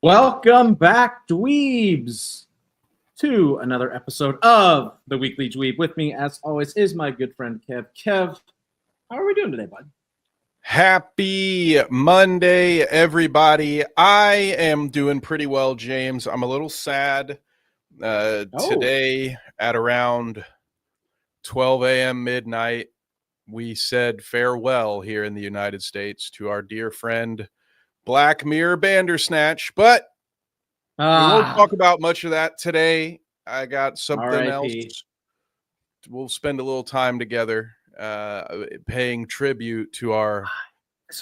Welcome back, dweebs, to another episode of the Weekly Dweeb. With me, as always, is my good friend Kev. Kev, how are we doing today, bud? Happy Monday, everybody. I am doing pretty well, James. I'm a little sad. Today at around 12 a.m. midnight, we said farewell here in the United States to our dear friend Black Mirror Bandersnatch, but we won't talk about much of that today. I got something else. We'll spend a little time together paying tribute to our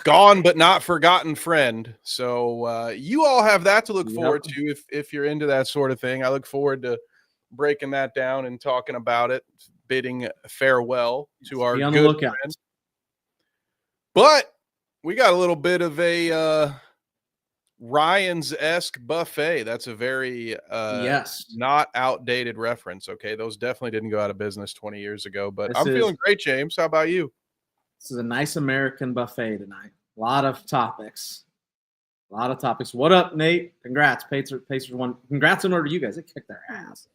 gone but not forgotten friend. So you all have that to look forward to if you're into that sort of thing. I look forward to breaking that down and talking about it, bidding farewell to our good friend. But we got a little bit of a Ryan's-esque buffet. That's a very not outdated reference, okay? Those definitely didn't go out of business 20 years ago, but I'm feeling great, James. How about you? This is a nice American buffet tonight. A lot of topics. What up, Nate? Congrats. Pacers won. Congrats in order to you guys. They kicked their ass.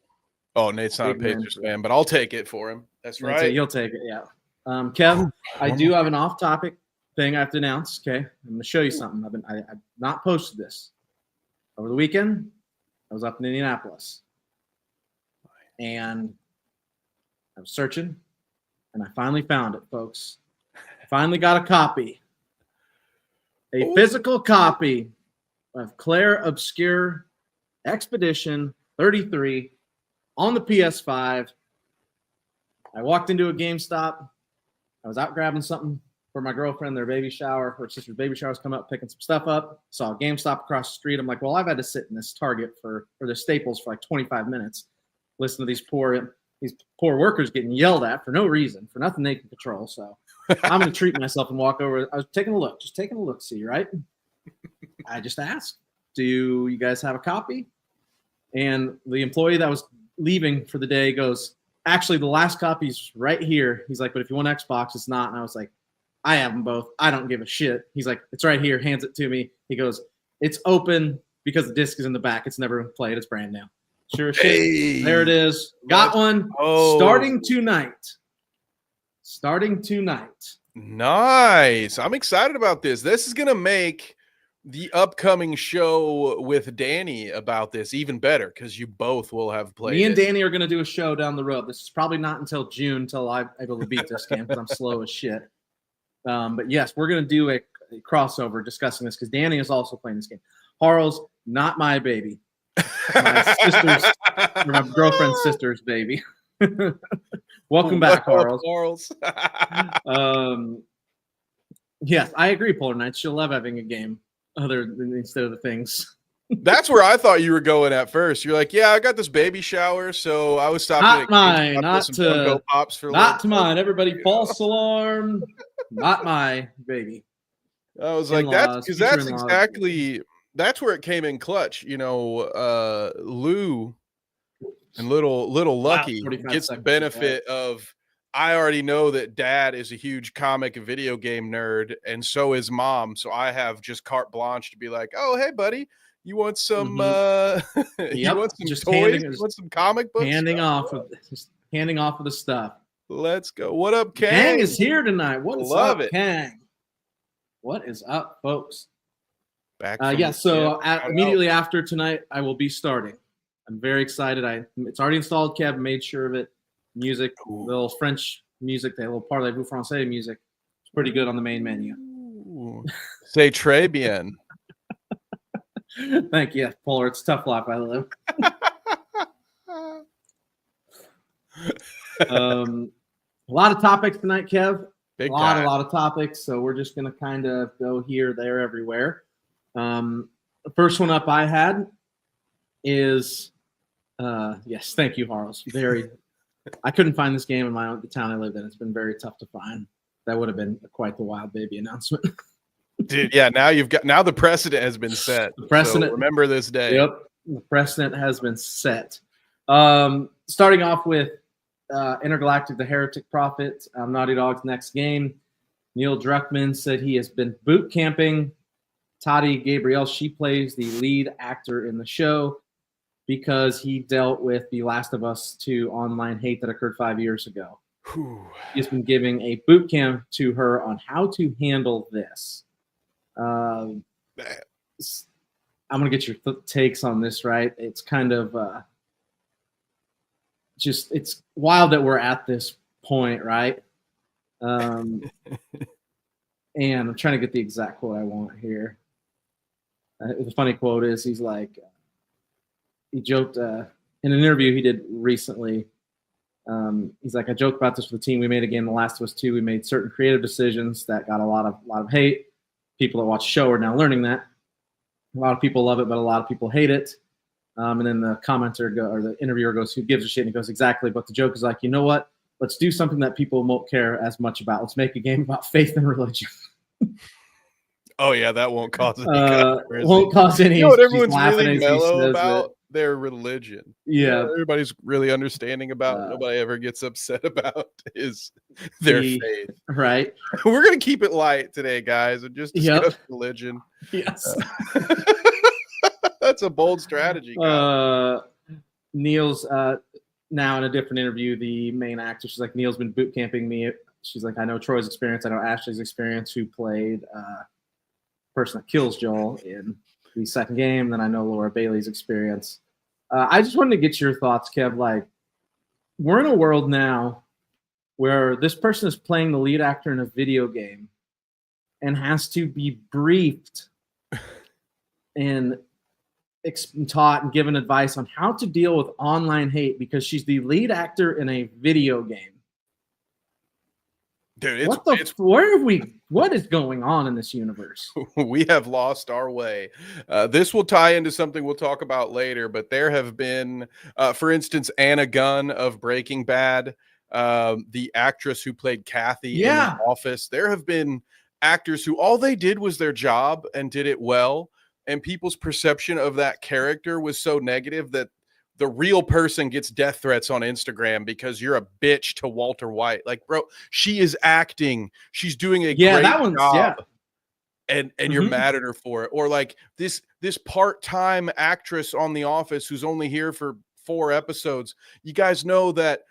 Oh, Nate's not a Pacers fan, but I'll take it for him. That's right. You'll take it, yeah. Kevin, I do have an off-topic thing I have to announce. Okay, I'm going to show you something. I've not posted this over the weekend. I was up in Indianapolis, and I was searching, and I finally found it, folks. Finally got a copy, a physical copy of Claire Obscure Expedition 33 on the PS5. I walked into a GameStop. I was out grabbing something for my girlfriend, their baby shower. Her sister's baby shower was coming up, picking some stuff up. Saw a GameStop across the street. I'm like, well, I've had to sit in this Target for the Staples for like 25 minutes, listen to these poor workers getting yelled at for no reason, for nothing they can control. So I'm going to treat myself and walk over. I was taking a look, see, right? I just asked, do you guys have a copy? And the employee that was leaving for the day goes, actually, the last copy's right here. He's like, but if you want Xbox, it's not. And I was like, I have them both. I don't give a shit. He's like, it's right here. Hands it to me. He goes, it's open because the disc is in the back. It's never been played. It's brand new. Sure shit. Hey, there it is. Got one. Starting tonight. Nice. I'm excited about this. This is going to make the upcoming show with Danny about this even better because you both will have played. Me and Danny are going to do a show down the road. This is probably not until June until I'm able to beat this game because I'm slow as shit. But yes, we're going to do a crossover discussing this because Danny is also playing this game. Harl's not my baby. My girlfriend's sister's baby. Welcome back, Harl's. Yes, I agree, Polar Knights. She'll love having a game instead of the things. That's where I thought you were going at first. You're like, yeah, I got this baby shower, so I was stopping. Not mine. Everybody, false alarm. Not my baby. I was like, that's exactly where it came in clutch. You know, Lou and little Lucky gets the benefit of. I already know that Dad is a huge comic and video game nerd, and so is Mom. So I have just carte blanche to be like, oh, hey, buddy. You want some you want some toys? You want some comic books? Handing off of the stuff. Let's go. What up, Kang? Kang is here tonight. What is up, Kang? What is up, folks? Immediately after tonight, I will be starting. I'm very excited. It's already installed, Kev. Made sure of it. Music, little French music, that little parlez-vous français music. It's pretty good on the main menu. C'est très bien. Thank you, Polar. It's a tough life I live. A lot of topics tonight, Kev. Big a lot of topics. So we're just going to kind of go here, there, everywhere. The first one up I had is, yes, thank you, Harles. I couldn't find this game in the town I lived in. It's been very tough to find. That would have been quite the Wild Baby announcement. Dude, yeah, now the precedent has been set. The precedent. So remember this day. Yep, the precedent has been set. Starting off with Intergalactic, the Heretic Prophet, Naughty Dog's next game. Neil Druckmann said he has been boot camping Tati Gabrielle. She plays the lead actor in the show because he dealt with the Last of Us 2 online hate that occurred 5 years ago. Whew. He's been giving a boot camp to her on how to handle this. I'm going to get your takes on this, right? It's kind of it's wild that we're at this point, right? And I'm trying to get the exact quote I want here. The funny quote is, he's like, he joked in an interview he did recently. He's like, I joked about this with the team. We made a game, The Last of Us 2. We made certain creative decisions that got a lot of hate. People that watch the show are now learning that. A lot of people love it, but a lot of people hate it. And then the commenter or the interviewer goes, who gives a shit? And he goes, exactly. But the joke is like, you know what? Let's do something that people won't care as much about. Let's make a game about faith and religion. Oh yeah, that won't cause any won't cause any. You know what everyone's really mellow about? Their religion. Yeah, everybody's really understanding about. Nobody ever gets upset about is their faith. Right. We're gonna keep it light today, guys, and just discuss religion. Yes. That's a bold strategy. Neil's now in a different interview. The main actor, she's like, Neil's been boot camping me. She's like, I know Troy's experience. I know Ashley's experience, who played person that kills Joel in the second game. Then I know Laura Bailey's experience. I just wanted to get your thoughts, Kev. Like, we're in a world now where this person is playing the lead actor in a video game and has to be briefed and taught and given advice on how to deal with online hate because she's the lead actor in a video game. Dude, what is going on in this universe? We have lost our way. This will tie into something we'll talk about later, but there have been, for instance, Anna Gunn of Breaking Bad, the actress who played Kathy in The Office. There have been actors who all they did was their job and did it well, and people's perception of that character was so negative that the real person gets death threats on Instagram because you're a bitch to Walter White. Like, bro, she is acting. She's doing a great job. And you're mad at her for it. Or like this part-time actress on The Office who's only here for 4 episodes. You guys know that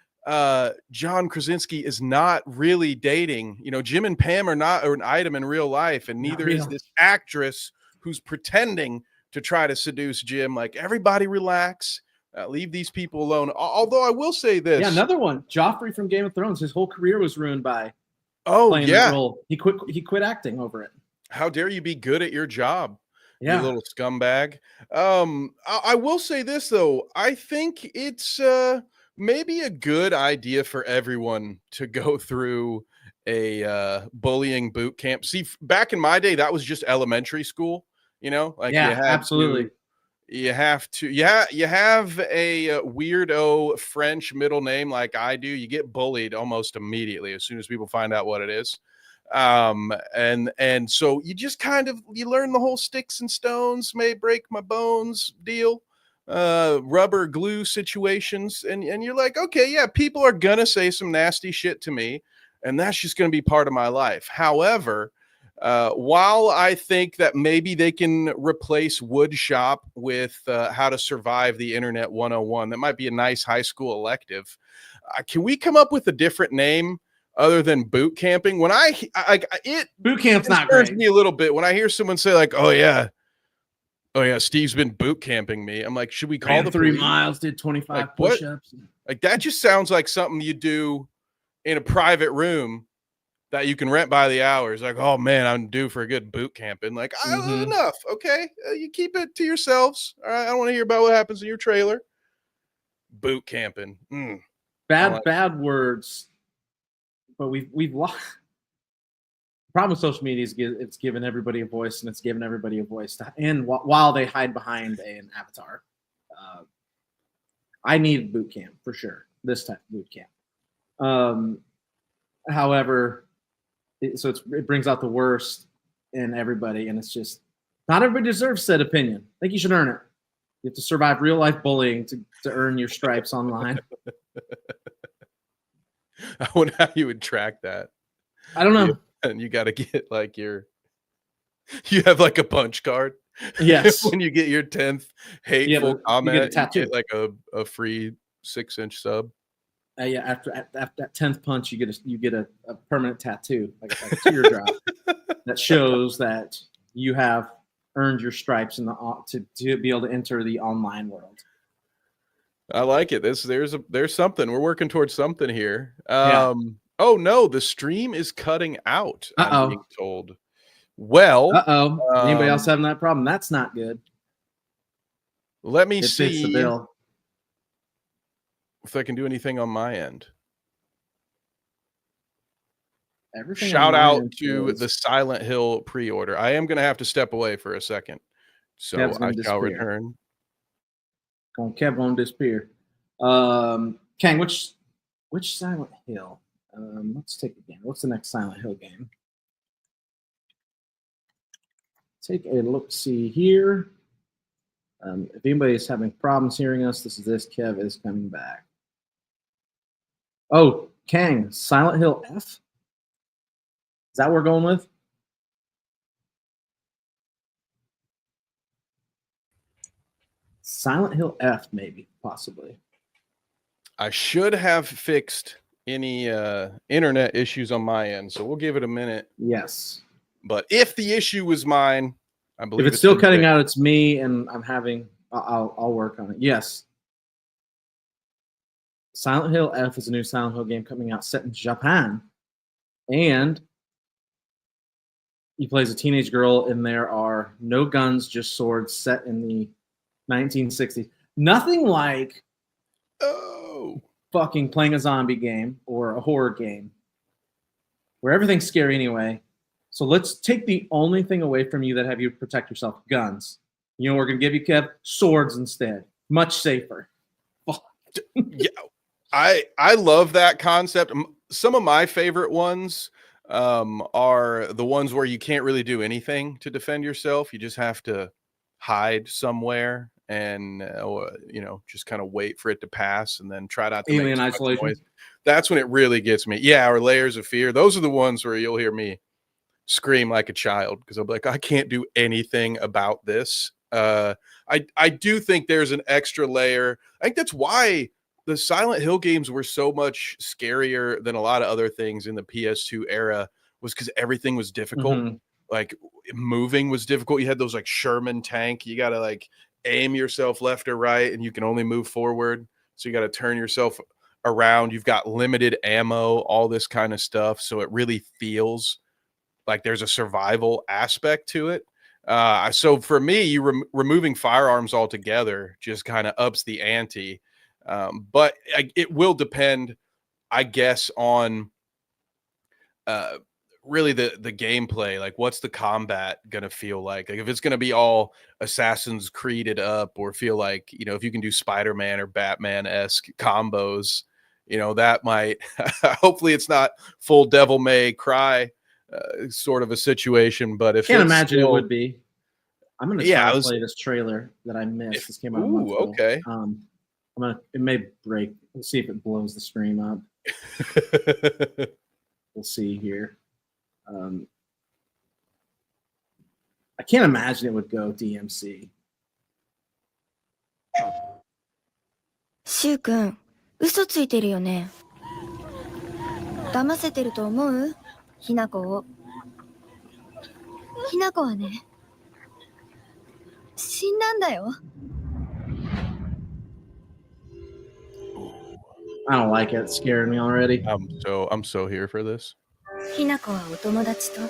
John Krasinski is not really dating. You know, Jim and Pam are not an item in real life, and neither is this actress who's pretending to try to seduce Jim. Like, everybody relax. Leave these people alone. Although I will say this. Yeah, another one. Joffrey from Game of Thrones. His whole career was ruined by playing that role. He quit acting over it. How dare you be good at your job, you little scumbag. I will say this, though. I think it's maybe a good idea for everyone to go through a bullying boot camp. See, back in my day, that was just elementary school. You know? Like, absolutely. You have a weirdo French middle name like I do. You get bullied almost immediately as soon as people find out what it is. And so you just you learn the whole sticks and stones may break my bones deal, rubber glue situations. And you're like, okay, yeah, people are going to say some nasty shit to me, and that's just going to be part of my life. However, while I think that maybe they can replace wood shop with how to survive the internet 101, that might be a nice high school elective. Can we come up with a different name other than boot camping? When boot camp's not great. Me a little bit when I hear someone say like, oh yeah, Steve's been boot camping me. I'm like, should we call the 3 miles, did 25 push-ups? Like, that just sounds like something you do in a private room that you can rent by the hours. Like, oh man, I'm due for a good boot camping. Like, enough. Okay. You keep it to yourselves. All right. I don't want to hear about what happens in your trailer. Boot camping. Bad words. But we've lost. problem with social media is it's given everybody a voice, and it's given everybody a voice, while they hide behind an avatar. I need boot camp for sure. This type of boot camp. However, it brings out the worst in everybody, and it's just not everybody deserves said opinion. I think you should earn it. You have to survive real life bullying to earn your stripes online. I wonder how you would track that. I don't know. And you got to get like you have like a punch card. Yes. When you get your 10th hateful comment, you get like a free 6-inch sub. Yeah, after that 10th punch, you get a permanent tattoo, like a teardrop that shows that you have earned your stripes to be able to enter the online world. I like it. There's something. We're working towards something here. Oh no, the stream is cutting out. I'm being told. Well, anybody else having that problem? That's not good. Let me see fits the bill. If I can do anything on my end. Everything Shout out to the Silent Hill pre-order. I am going to have to step away for a second, so I shall return. Kev won't disappear. Kang, which Silent Hill? Let's take a game. What's the next Silent Hill game? Take a look. See here. If anybody's having problems hearing us, this. Kev is coming back. Oh, Kang, Silent Hill F. Is that what we're going with? Silent Hill F, maybe, possibly. I should have fixed any internet issues on my end, so we'll give it a minute. Yes. But if the issue was mine, I believe if it's still cutting out, it's me, and I'm having. I'll work on it. Yes. Silent Hill F is a new Silent Hill game coming out set in Japan, and you play as a teenage girl, and there are no guns, just swords, set in the 1960s. Nothing like fucking playing a zombie game or a horror game where everything's scary anyway. So let's take the only thing away from you that have you protect yourself: guns. You know, we're going to give you, Kev, swords instead. Much safer. Yeah, I love that concept. Some of my favorite ones are the ones where you can't really do anything to defend yourself. You just have to hide somewhere and just kind of wait for it to pass and then try not to Alien Isolation. Noise. That's when it really gets me. Yeah, or Layers of Fear. Those are the ones where you'll hear me scream like a child because I'll be like, I can't do anything about this. I do think there's an extra layer. I think that's why the Silent Hill games were so much scarier than a lot of other things in the PS2 era, was because everything was difficult. Mm-hmm. Like moving was difficult. You had those like Sherman tank. You got to like aim yourself left or right, and you can only move forward. So you got to turn yourself around. You've got limited ammo, all this kind of stuff. So it really feels like there's a survival aspect to it. So for me, removing firearms altogether just kind of ups the ante. But it will depend, I guess, on really the gameplay. Like, what's the combat going to feel like? Like, if it's going to be all Assassin's Creeded up, or feel like, if you can do Spider-Man or Batman-esque combos, that might, hopefully it's not full Devil May Cry sort of a situation. But if can't imagine it would be. I'm going to try to play this trailer that I missed. This came out a month ago. Okay. It may break. We'll see if it blows the stream up. We'll see here. I can't imagine it would go DMC. シュウ君、嘘ついてるよね。騙せてると思う？ひなこを。ひなこはね、死んだんだよ。I don't like it. It's scaring me already. I'm so here for this. ひなこはお友達と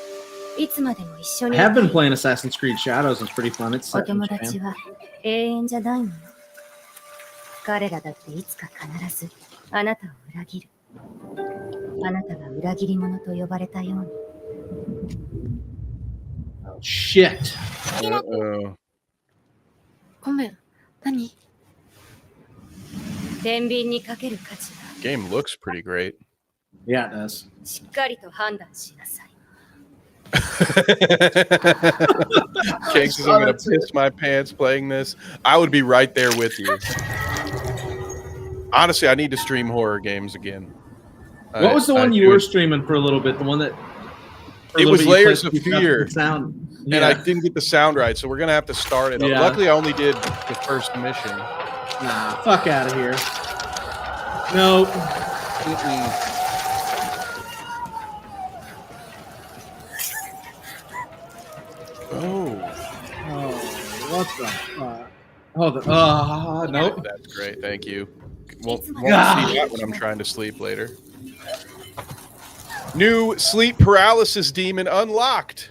いつまでも一緒 I に。 have been playing Assassin's Creed Shadows. It's pretty fun. It's お set in 友達 Japan. は永遠じゃないのよ。彼らだっていつか必ずあなたを裏切る。あなたが裏切り者と呼ばれたように。Oh shit! Uh-oh. ごめん。何？天秤にかける価値が Game looks pretty great. Yeah, it does. しっかりと判断しなさい。 Cake says I'm gonna piss my pants playing this. I would be right there with you. Honestly, I need to stream horror games again. What was the one you were streaming for a little bit? The one that it was Layers of Fear, sound, and I didn't get the sound right, so we're gonna have to start it. Yeah. Luckily, I only did the first mission. Nah, fuck out of here. Nope. Oh, what the fuck? Nope. That's great. Thank you. Won't see God. that when I'm trying to sleep later. New sleep paralysis demon unlocked.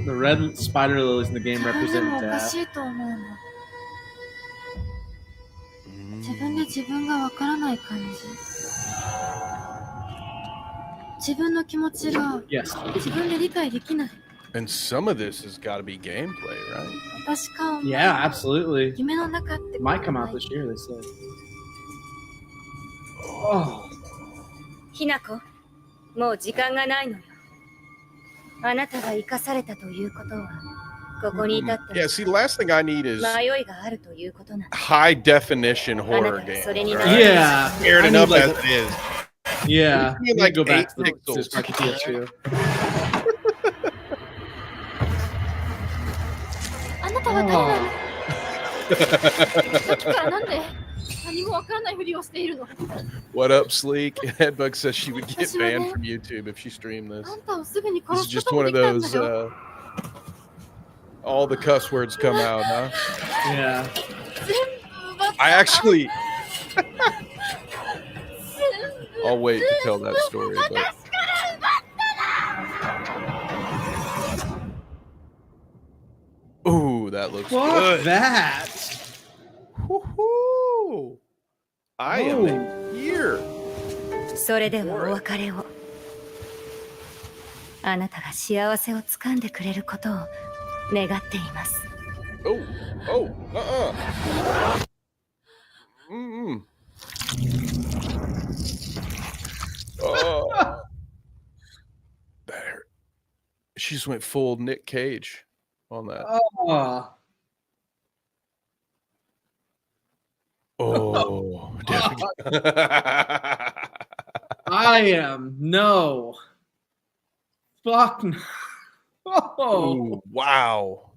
The red spider lilies in the game で represent もおか death. しいと思うの。自分で自分がわからない感じ。自分の気持ちが Yes. 自分で理解できない。 And some of this has got to be gameplay, right? 私か Yeah, absolutely. 夢の中ってこと Might come な out い this year, they said. Oh. ひなこ、もう時間がないのよ。あなたが生かされたということは、ここに至って Yeah, see, the last thing I need is 迷いがあるということなの。 high definition あ horror なたが game. それに right? なる。 Yeah. Scared I need enough like as a- it is. Yeah. You need We like go back to 8 the pixels. PS2. あなたは誰なの？さっきからなんで何もわからないふりをしているの？ What up, Sleek? Headbug says she would get 私はね、 banned from YouTube if she streamed this. あんたをすぐに This 殺 is す just ことも one で of きたんだ those, よ。 all the cuss words come out, huh? Yeah. 全部が I actually, I'll wait to tell that story, but 私から奪ったの。 ooh, that looks Fuck good. that. Woohoo! I am here. それではお別れを。あなたが幸せをつかんでくれることを願っています。 Oh, Mm-mm. Oh, that hurt. She just went full Nick Cage on that. Oh. Oh, definitely. I am no. Fuck no. Oh. Ooh, wow.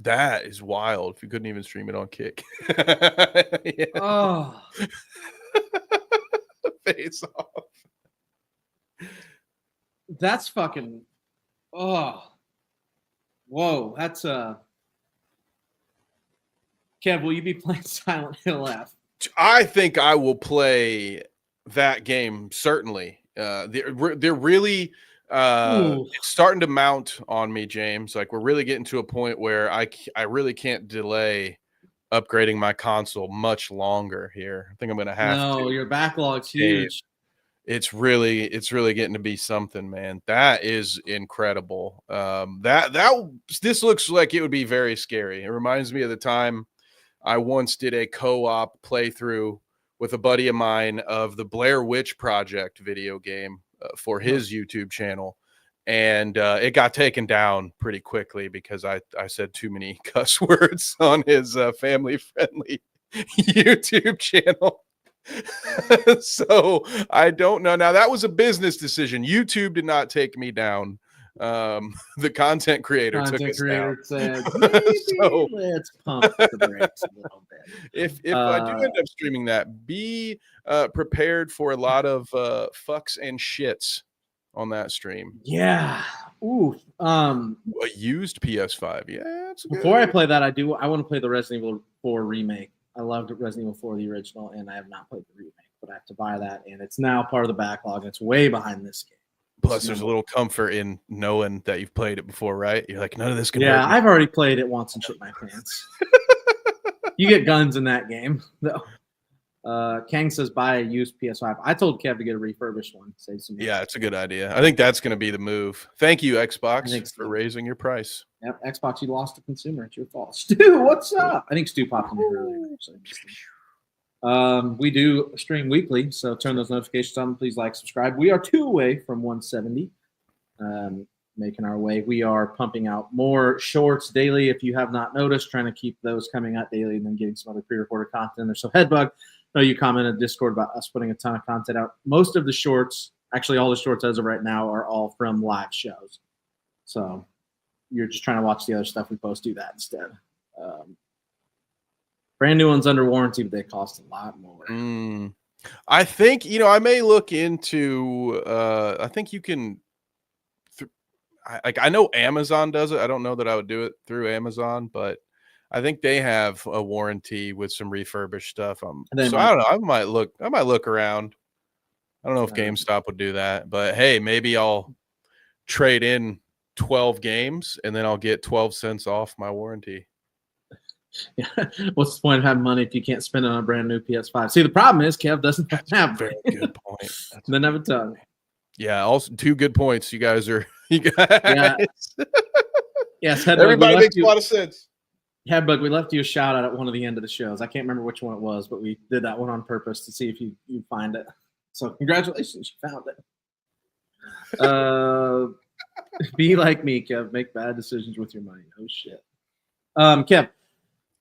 That is wild. If you couldn't even stream it on Kick. Yeah. Oh. Face off. That's fucking. Oh. Whoa. That's Kev, will you be playing Silent Hill F? I think I will play that game, certainly. They're really it's starting to mount on me, James. Like, we're really getting to a point where I really can't delay upgrading my console much longer here. I think I'm gonna have to. No, your backlog's huge. It's really getting to be something, man. That is incredible. This looks like it would be very scary. It reminds me of the time I once did a co-op playthrough with a buddy of mine of the Blair Witch Project video game for his YouTube channel. And it got taken down pretty quickly because I said too many cuss words on his family-friendly YouTube channel. So I don't know. Now, that was a business decision. YouTube did not take me down. The content creator took us down. Said, So let's pump the brakes a little bit. If I do end up streaming that, be prepared for a lot of fucks and shits on that stream. Yeah. Ooh. A used PS5. Yeah. It's Before I play that, I want to play the Resident Evil 4 remake. I loved Resident Evil 4, the original, and I have not played the remake, but I have to buy that, and it's now part of the backlog, and it's way behind this game. Plus, there's a little comfort in knowing that you've played it before, right? You're like, none of this can Yeah, hurt me. I've already played it once and shit my pants. You get guns in that game, though. Kang says buy a used PS5. I told Kev to get a refurbished one. Save some money. Yeah, it's a good idea. I think that's going to be the move. Thank you, Xbox, think so. for raising your price. Yep, Xbox, you lost the consumer. It's your fault. Stu, what's up? I think Stu popped in here earlier. We do stream weekly, so turn those notifications on. Please like, subscribe. We are 2 away from 170. Making our way. We are pumping out more shorts daily. If you have not noticed, trying to keep those coming out daily and then getting some other pre-recorded content there. So Headbug, I know you commented Discord about us putting a ton of content out. Most of the shorts, actually all the shorts as of right now, are all from live shows. So you're just trying to watch the other stuff we post, do that instead. Brand new ones under warranty, but they cost a lot more. I think, I may look into, I think you can, I know Amazon does it. I don't know that I would do it through Amazon, but I think they have a warranty with some refurbished stuff. So I don't know. I might look around. I don't know if GameStop would do that, but hey, maybe I'll trade in 12 games and then I'll get 12 cents off my warranty. Yeah. What's the point of having money if you can't spend it on a brand new PS5? See, the problem is Kev doesn't have a very good point. Doesn't have a ton. Yeah, also 2 good points. You guys. Yeah. Yes, Headbug, everybody makes a lot of sense. Headbug, we left you a shout out at one of the end of the shows. I can't remember which one it was, but we did that one on purpose to see if you find it. So congratulations, you found it. Be like me, Kev. Make bad decisions with your money. Oh shit. Kev,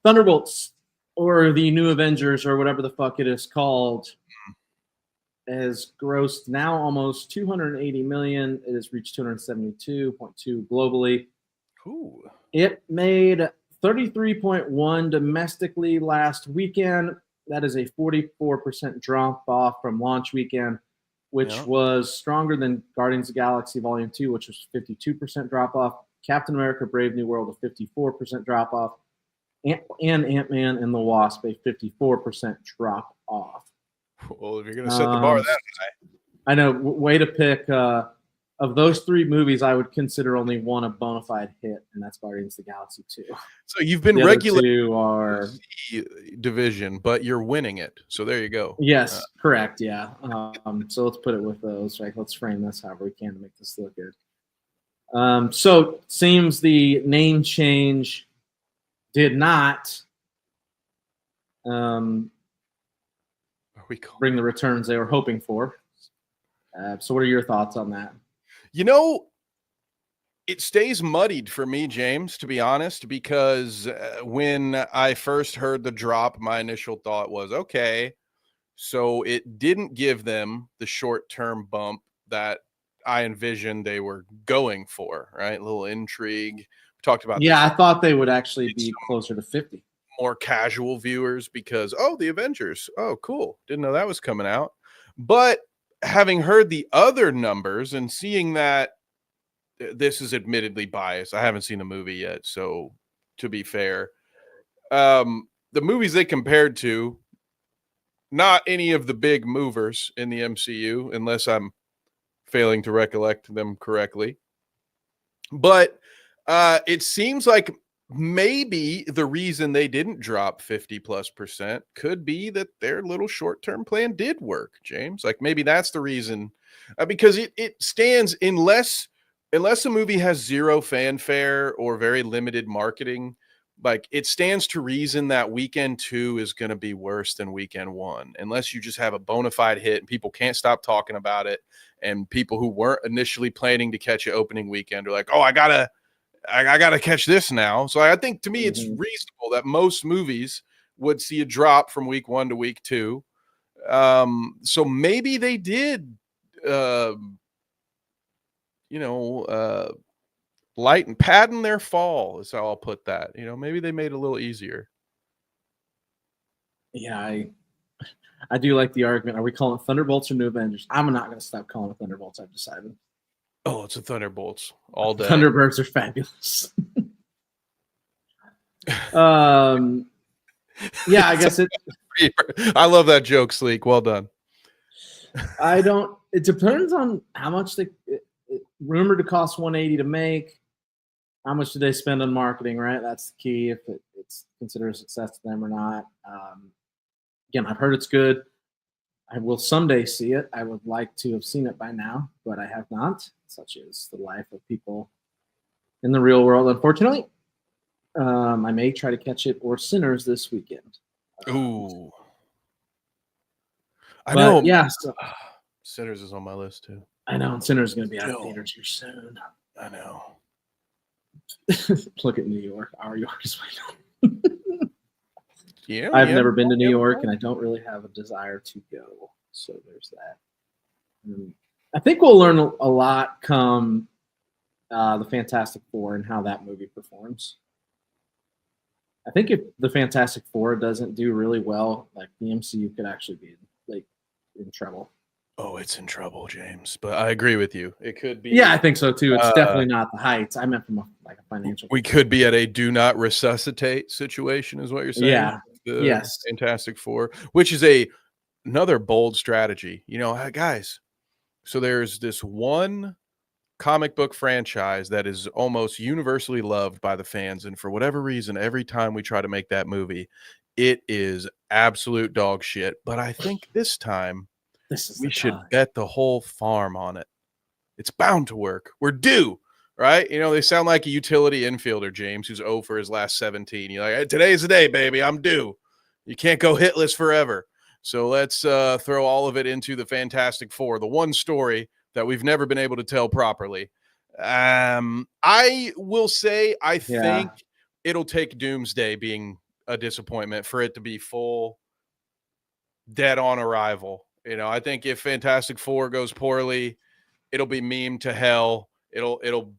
Thunderbolts or the New Avengers or whatever the fuck it is called has grossed now almost 280 million. It has reached 272.2 globally. Ooh. It made 33.1 domestically last weekend. That is a 44% drop off from launch weekend, which was stronger than Guardians of the Galaxy Volume 2, which was 52% drop off. Captain America Brave New World, a 54% drop off. And Ant-Man and the Wasp, a 54% drop off. Well, if you're going to set the bar that high. I know. Way to pick. Of those 3 movies, I would consider only one a bona fide hit, and that's Guardians of the Galaxy 2. So you've been regulating division, but you're winning it. So there you go. Yes, correct. Yeah. So let's put it with those. Right. Let's frame this however we can to make this look good. So seems the name change did not bring the returns they were hoping for. So what are your thoughts on that? It stays muddied for me, James, to be honest, because when I first heard the drop, my initial thought was, okay, so it didn't give them the short-term bump that I envisioned they were going for, right? A little intrigue. We talked about this. I thought they would actually be closer to 50. More casual viewers because, the Avengers. Oh, cool. Didn't know that was coming out. But having heard the other numbers and seeing that this is admittedly biased. I haven't seen the movie yet. So to be fair, the movies they compared to, not any of the big movers in the MCU, unless I'm failing to recollect them correctly. But it seems like maybe the reason they didn't drop 50+% could be that their little short-term plan did work, James. Like maybe that's the reason, because it stands unless a movie has zero fanfare or very limited marketing, like it stands to reason that weekend 2 is going to be worse than weekend 1, unless you just have a bona fide hit and people can't stop talking about it. And people who weren't initially planning to catch it opening weekend are like, oh, I gotta catch this now. So I think to me, it's reasonable that most movies would see a drop from week 1 to week 2. So maybe they did, lighten, padding their fall is how I'll put that. Maybe they made it a little easier. Yeah, I do like the argument. Are we calling it Thunderbolts or New Avengers? I'm not going to stop calling it Thunderbolts. I've decided. Oh, it's a Thunderbolts all day. Thunderbirds are fabulous. Yeah, I guess it. I love that joke, Sleek. Well done. It depends on how much it rumored to cost 180 to make. How much do they spend on marketing? Right, that's the key. If it's considered a success to them or not. Again, I've heard it's good. I will someday see it. I would like to have seen it by now, but I have not, such is the life of people in the real world, unfortunately. I may try to catch it or Sinners this weekend. Ooh. I but know. Yeah. So, Sinners is on my list too. I know. And Sinners is going to be out of theaters here soon. I know. Look at New York. Our York is way down. Yeah. I've never been to New York, and I don't really have a desire to go. So there's that. I think we'll learn a lot come the Fantastic Four and how that movie performs. I think if the Fantastic Four doesn't do really well, like the MCU could actually be like in trouble. Oh, it's in trouble, James. But I agree with you. It could be. Yeah, I think so too. It's definitely not the heights. I meant from a financial. We could be at a do not resuscitate situation, is what you're saying. Yeah. Yes. Fantastic Four, which is another bold strategy. You know, guys. So there's this one comic book franchise that is almost universally loved by the fans, and for whatever reason, every time we try to make that movie, it is absolute dog shit. But I think this time we should bet the whole farm on it. It's bound to work. We're due, right? You know, they sound like a utility infielder, James, who's 0 for his last 17. You're like, hey, today's the day, baby. I'm due. You can't go hitless forever. So let's throw all of it into the Fantastic Four, the one story that we've never been able to tell properly. I will say I think it'll take Doomsday being a disappointment for it to be full dead on arrival. You know, I think if Fantastic Four goes poorly, it'll be meme to hell. It'll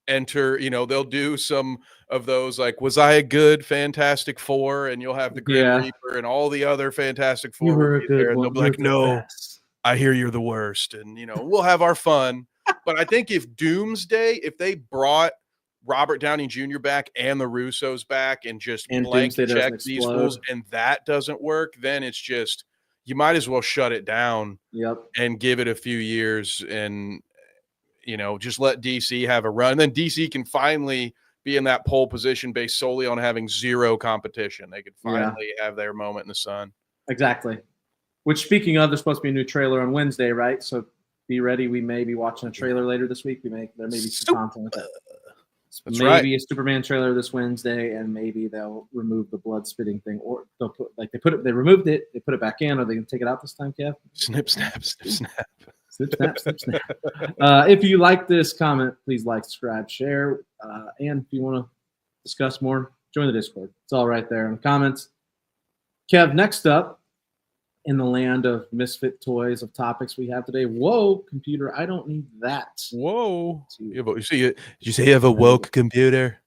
enter, you know, they'll do some of those like, was I a good Fantastic Four? And you'll have the Grim Reaper and all the other Fantastic Four. You were a good and one. they'll be like, no, I hear you're the worst. And, you know, we'll have our fun. But I think if Doomsday, if they brought Robert Downey Jr. back and the Russos back and just blank check these fools and that doesn't work, then it's just, you might as well shut it down and give it a few years and, you know, just let DC have a run. And then DC can finally be in that pole position based solely on having zero competition. They could finally have their moment in the sun. Exactly. Which, speaking of, there's supposed to be a new trailer on Wednesday, right? So be ready. We may be watching a trailer later this week. There may be some content with it. That's maybe a Superman trailer this Wednesday, and maybe they'll remove the blood spitting thing, or they'll put they removed it, they put it back in. Are they going to take it out this time, Kev? Snip, snap, snip, snap. Snip, snap, snip, snap. If you like this comment, please like, subscribe, share, and if you want to discuss more, join the Discord. It's all right there in the comments. Kev, next up in the land of misfit toys of topics we have today. Whoa, computer, I don't need that. Whoa. Did you say you have a woke computer?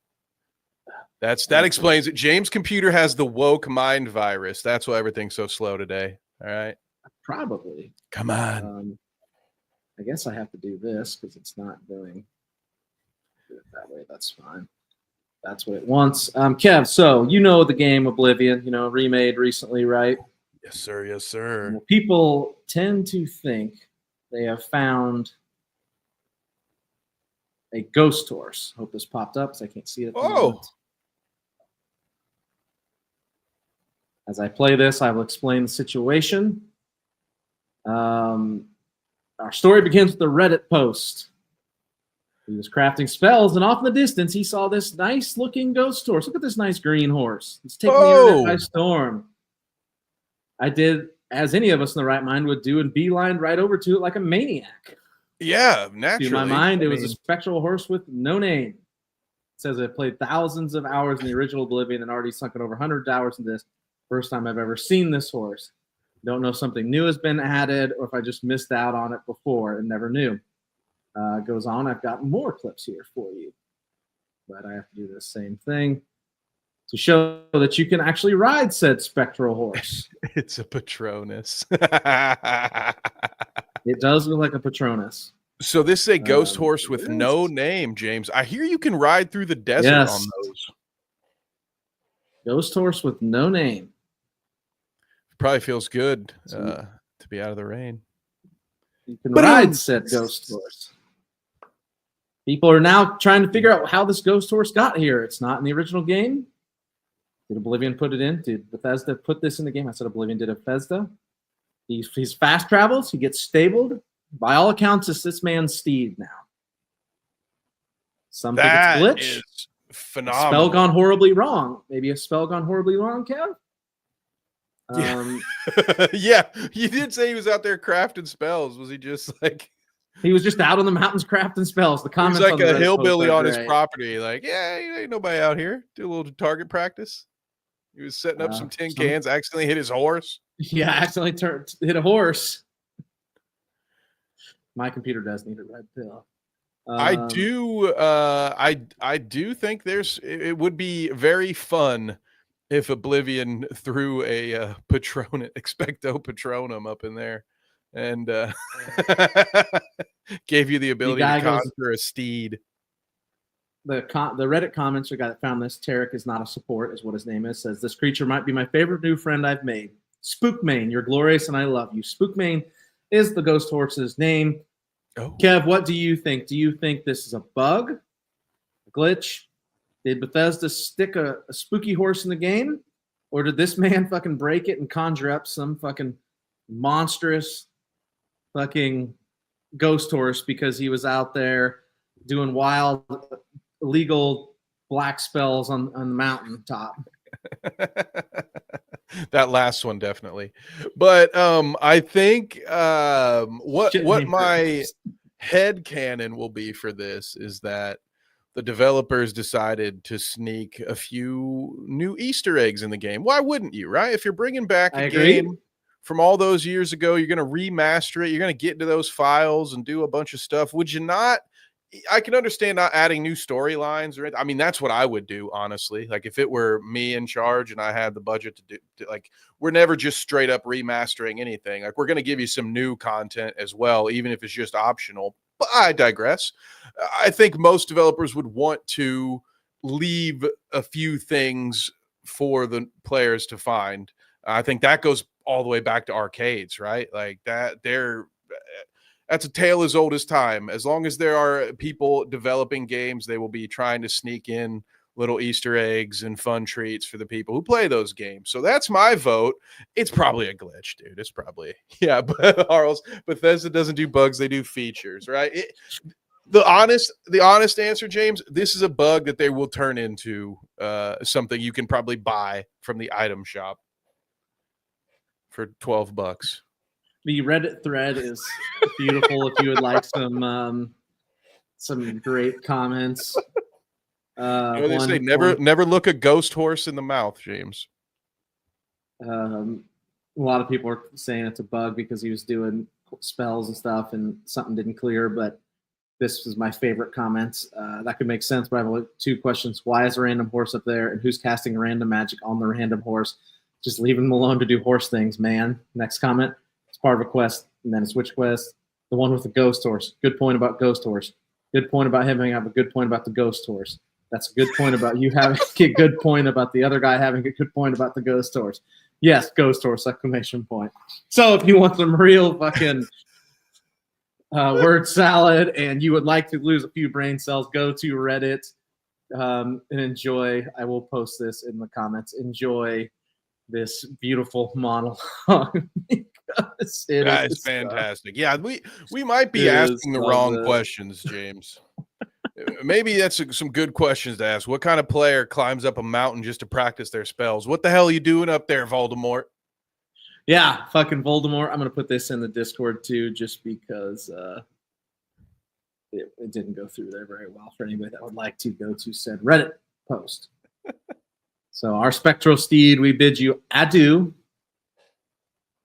That explains it. James' computer has the woke mind virus. That's why everything's so slow today. All right. Probably. Come on. I guess I have to do this because it's not doing it that way. That's fine. That's what it wants. Kev, so you know the game Oblivion, you know, remade recently, right? Yes, sir. Yes, sir. Well, people tend to think they have found a ghost horse. Hope this popped up because I can't see it. As I play this, I will explain the situation. Our story begins with a Reddit post. He was crafting spells, and off in the distance, he saw this nice-looking ghost horse. Look at this nice green horse. It's taking the internet by storm. I did, as any of us in the right mind would do, and beelined right over to it like a maniac. Yeah, naturally. To my mind, it was a spectral horse with no name. It says it played thousands of hours in the original Oblivion and already sunk in over 100 hours in this. First time I've ever seen this horse. Don't know if something new has been added or if I just missed out on it before and never knew. Goes on. I've got more clips here for you. But I have to do the same thing to show that you can actually ride said spectral horse. It's a Patronus. It does look like a Patronus. So this is a ghost horse with no name, James. I hear you can ride through the desert on those. Ghost horse with no name. Probably feels good to be out of the rain. You can ride said ghost horse. People are now trying to figure out how this ghost horse got here. It's not in the original game. Did Oblivion put it in? Did Bethesda put this in the game? I said Oblivion. Did Bethesda? He's fast travels. He gets stabled. By all accounts, it's this man's steed now. Some think it's glitch. Is phenomenal. Spell gone horribly wrong. Maybe a spell gone horribly wrong, Kev? Yeah, you did say he was out there crafting spells. Was he just like... He was just out on the mountains crafting spells. The comments He's like on a hillbilly on his great. Property. Like, yeah, ain't nobody out here. Do a little target practice. He was setting up some tin cans, accidentally hit his horse. Yeah, accidentally hit a horse. My computer does need a red pill. I do think it would be very fun if Oblivion threw a Expecto Patronum up in there and gave you the ability to conjure a steed. The Reddit comments, the guy that found this, Tarek is not a support, is what his name is, says, this creature might be my favorite new friend I've made. Spookmane, you're glorious and I love you. Spookmane is the ghost horse's name. Oh. Kev, what do you think? Do you think this is a bug? A glitch? Did Bethesda stick a spooky horse in the game? Or did this man fucking break it and conjure up some fucking monstrous fucking ghost horse because he was out there doing wild, illegal black spells on the mountaintop? That last one definitely, but I think what my head canon will be for this is that the developers decided to sneak a few new Easter eggs in the game. Why wouldn't you, right? If you're bringing back a game from all those years ago, you're going to remaster it, you're going to get into those files and do a bunch of stuff. Would you not? I can understand not adding new storylines, or I mean, that's what I would do, honestly. Like if it were me in charge and I had the budget to do, like, we're never just straight up remastering anything. Like we're going to give you some new content as well, even if it's just optional. But I digress. I think most developers would want to leave a few things for the players to find. I think that goes all the way back to arcades, right? Like that's a tale as old as time. As long as there are people developing games, they will be trying to sneak in little Easter eggs and fun treats for the people who play those games. So that's my vote. It's probably a glitch, dude. It's probably, yeah, but Harles, Bethesda doesn't do bugs, they do features, right? The honest answer, James, this is a bug that they will turn into something you can probably buy from the item shop for $12. The Reddit thread is beautiful. If you would like some great comments. They say never look a ghost horse in the mouth, James. A lot of people are saying it's a bug because he was doing spells and stuff and something didn't clear, but this was my favorite comments. That could make sense, but I have two questions. Why is a random horse up there, and who's casting random magic on the random horse? Just leave him alone to do horse things, man. Next comment. Part of a quest, and then a switch quest. The one with the ghost horse. Good point about ghost horse. Good point about him having a good point about the ghost horse. That's a good point about you having a good point about the other guy having a good point about the ghost horse. Yes, ghost horse, exclamation point. So if you want some real fucking word salad and you would like to lose a few brain cells, go to Reddit and enjoy. I will post this in the comments. Enjoy this beautiful monologue. That is fantastic. Yeah, we might be asking the wrong questions, James. Maybe that's some good questions to ask. What kind of player climbs up a mountain just to practice their spells? What the hell are you doing up there, Voldemort? Yeah, fucking Voldemort. I'm going to put this in the Discord too, just because it didn't go through there very well for anybody that would like to go to said Reddit post. So our spectral steed, we bid you adieu.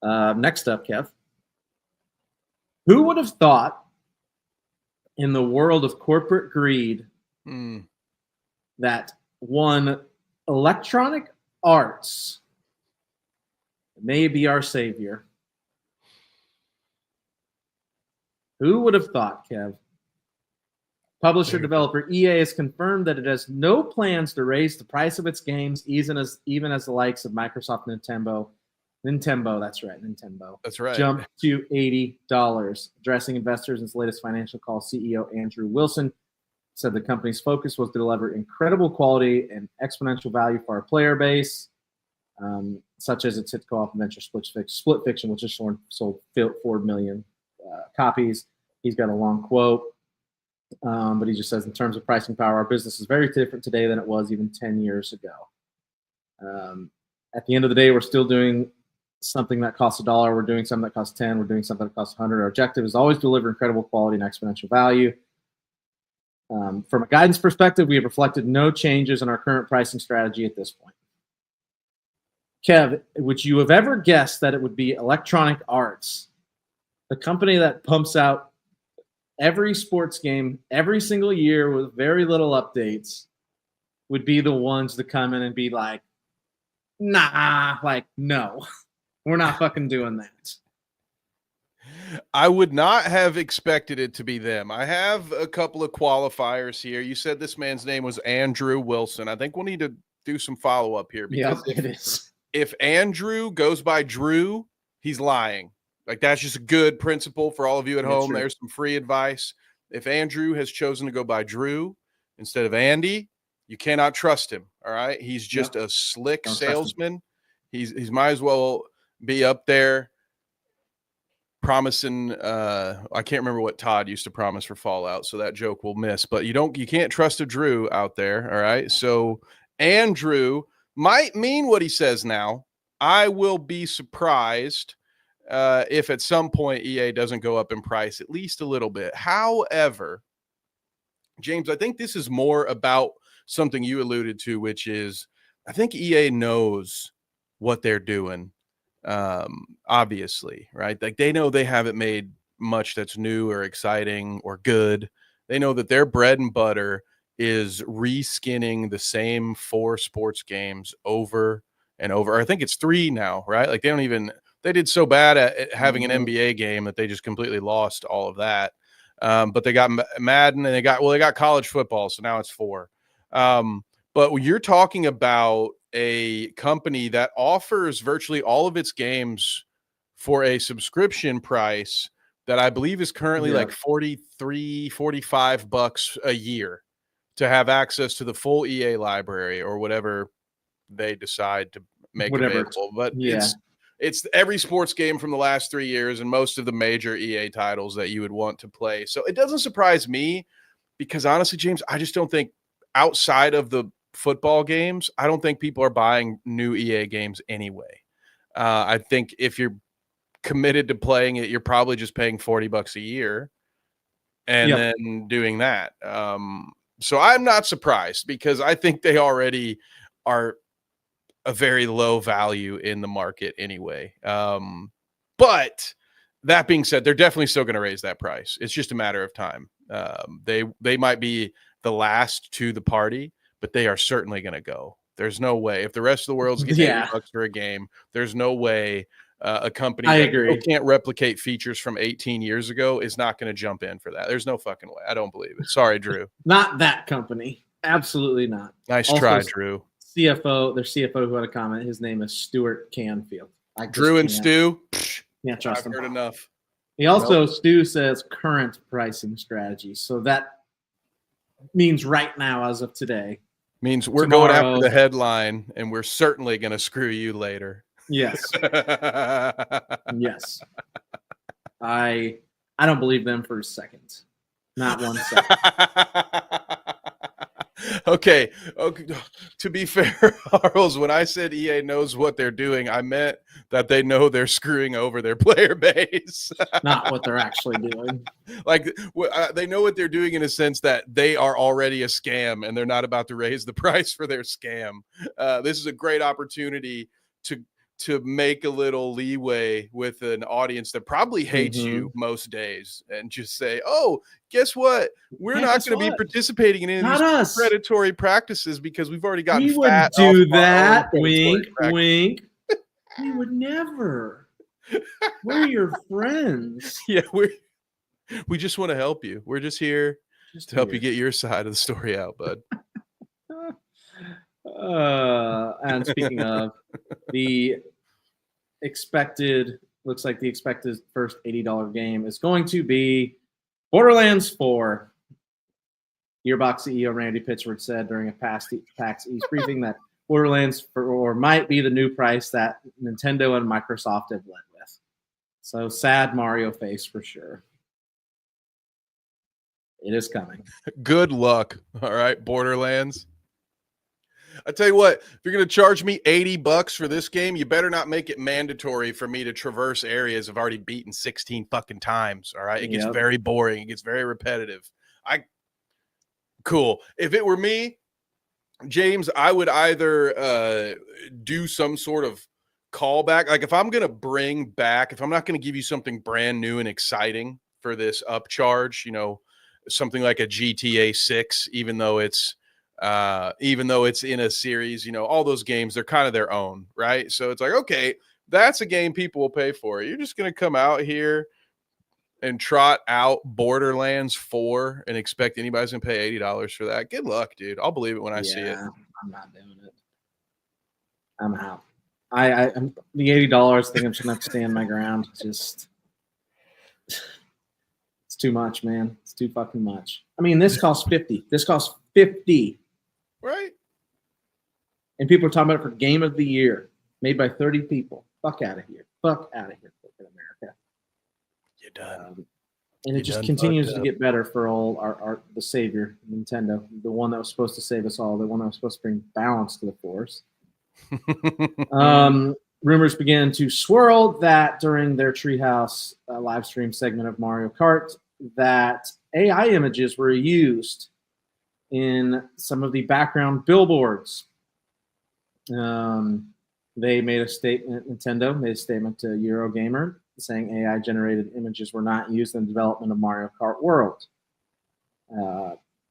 Next up, Kev. Who would have thought in the world of corporate greed that one Electronic Arts may be our savior? Who would have thought, Kev? Publisher developer EA has confirmed that it has no plans to raise the price of its games, even as the likes of Microsoft, Nintendo, that's right, Nintendo. That's right. Jumped to $80. Addressing investors in its latest financial call, CEO Andrew Wilson said the company's focus was to deliver incredible quality and exponential value for our player base, such as its hit co-op adventure Split Fiction, which has sold 4 million copies. He's got a long quote, but he just says, in terms of pricing power, our business is very different today than it was even 10 years ago. At the end of the day, we're still doing something that costs $1. We're doing something that costs 10. We're doing something that costs 100. Our objective is always to deliver incredible quality and exponential value. From a guidance perspective, we have reflected no changes in our current pricing strategy at this point. Kev, would you have ever guessed that it would be Electronic Arts, the company that pumps out every sports game every single year with very little updates, would be the ones to come in and be like, nah, like, no, we're not fucking doing that? I would not have expected it to be them. I have a couple of qualifiers here. You said this man's name was Andrew Wilson. I think we'll need to do some follow-up here, because it is. If Andrew goes by Drew, he's lying. Like, that's just a good principle for all of you at home. True. There's some free advice. If Andrew has chosen to go by Drew instead of Andy, you cannot trust him. All right. He's just a slick salesman. He's might as well be up there promising. I can't remember what Todd used to promise for Fallout, so that joke will miss. But you can't trust a Drew out there. All right. So Andrew might mean what he says now. I will be surprised if at some point EA doesn't go up in price at least a little bit. However, James, I think this is more about something you alluded to, which is I think EA knows what they're doing. Obviously, right? Like, they know they haven't made much that's new or exciting or good. They know that their bread and butter is reskinning the same 4 sports games over and over. I think it's 3 now, right? Like, they did so bad at having an NBA game that they just completely lost all of that. But they got Madden, and they got college football. So now it's 4. But when you're talking about a company that offers virtually all of its games for a subscription price that I believe is currently like $45 a year to have access to the full EA library or whatever they decide to make available. But it's every sports game from the last 3 years and most of the major EA titles that you would want to play. So it doesn't surprise me, because honestly, James, I just don't think, outside of the football games, I don't think people are buying new EA games anyway. I think if you're committed to playing it, you're probably just paying $40 a year and then doing that. So I'm not surprised, because I think they already are a very low value in the market anyway. But that being said, they're definitely still going to raise that price. It's just a matter of time. They might be the last to the party, but they are certainly going to go. There's no way, if the rest of the world's getting $80 for a game, there's no way a company that can't replicate features from 18 years ago is not going to jump in for that. There's no fucking way. I don't believe it. Sorry, Drew. Not that company. Absolutely not. Nice try, Drew. Their CFO who had a comment, his name is Stuart Canfield. Drew and Stu? Yeah, trust I've heard enough. He also, Stu says, current pricing strategy. So that means right now, as of today. Means we're going after the headline, and we're certainly going to screw you later. Yes. Yes. I don't believe them for a second. Not 1 second. Okay. To be fair, Charles, when I said EA knows what they're doing, I meant that they know they're screwing over their player base. Not what they're actually doing. Like, they know what they're doing in a sense that they are already a scam, and they're not about to raise the price for their scam. This is a great opportunity to make a little leeway with an audience that probably hates you most days, and just say, oh, guess what? We're not going to be participating in any of these predatory practices because we've already gotten fat. We would do that. Wink, wink. We would never. We're your friends. Yeah, we just want to help you. We're just here to help you get your side of the story out, bud. And speaking of, looks like the expected first $80 game is going to be Borderlands 4. Gearbox CEO Randy Pitchford said during a past PAX East briefing that Borderlands might be the new price that Nintendo and Microsoft have led with. So sad Mario face for sure. It is coming. Good luck. All right, Borderlands. I tell you what, if you're going to charge me $80 for this game, you better not make it mandatory for me to traverse areas I've already beaten 16 fucking times. All right. It gets very boring. It gets very repetitive. Cool. If it were me, James, I would either do some sort of callback. Like if I'm going to bring back, if I'm not going to give you something brand new and exciting for this upcharge, you know, something like a GTA 6, even though it's in a series, you know, all those games, they're kind of their own, right? So it's like, okay, that's a game people will pay for. You're just going to come out here and trot out Borderlands 4 and expect anybody's going to pay $80 for that. Good luck, dude. I'll believe it when I see it. I'm not doing it. I'm out. I'm the $80 thing. I'm just going to have to stand my ground. It's too much, man. It's too fucking much. I mean, this costs $50. This costs $50. Right. And people are talking about it for Game of the Year, made by 30 people. Fuck out of here. Fuck out of here, corporate America. You're done. And it just continues to get better for all the savior, Nintendo, the one that was supposed to save us all, the one that was supposed to bring balance to the force. Rumors began to swirl that during their Treehouse live stream segment of Mario Kart, that AI images were used in some of the background billboards. They made a statement, Nintendo made a statement to Eurogamer saying AI-generated images were not used in the development of Mario Kart World.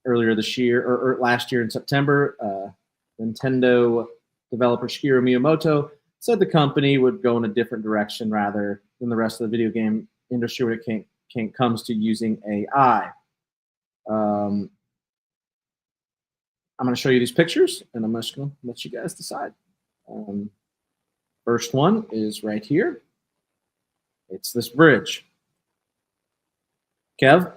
Earlier this year, or last year in September, Nintendo developer Shigeru Miyamoto said the company would go in a different direction rather than the rest of the video game industry when it comes to using AI. I'm going to show you these pictures, and I'm just going to let you guys decide. First one is right here. It's this bridge. Kev,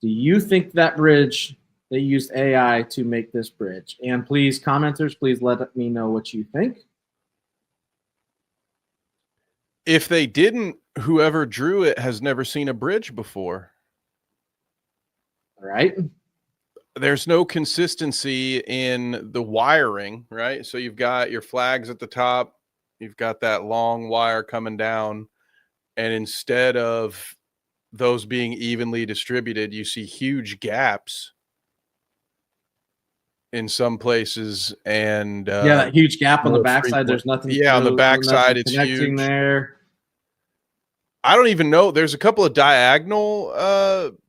do you think that bridge, they used AI to make this bridge? And please, commenters, please let me know what you think. If they didn't, whoever drew it has never seen a bridge before. All right. There's no consistency in the wiring, right? So you've got your flags at the top, you've got that long wire coming down, and instead of those being evenly distributed, you see huge gaps in some places. And that huge gap on the backside, there's nothing. Yeah, on the backside, it's huge there. I don't even know. There's a couple of diagonal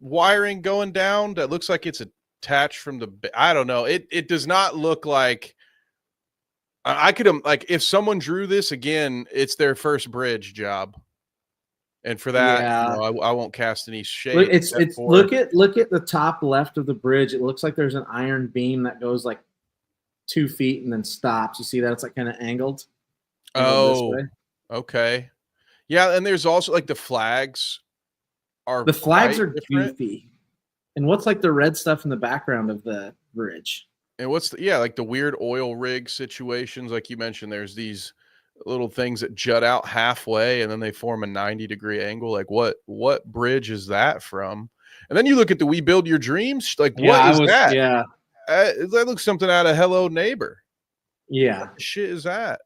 wiring going down that looks like it's attached from the. I don't know. It does not look like. I could like if someone drew this again, it's their first bridge job, and for that, I won't cast any shade. Look at the top left of the bridge. It looks like there's an iron beam that goes like 2 feet and then stops. You see that? It's like kind of angled. Oh, okay. Yeah, and there's also like the flags are goofy. And what's like the red stuff in the background of the bridge? And what's like the weird oil rig situations, like you mentioned, there's these little things that jut out halfway and then they form a 90-degree angle. Like what bridge is that from? And then you look at the We Build Your Dreams, like what is that? Yeah. That looks something out of Hello Neighbor. Yeah. What the shit is that?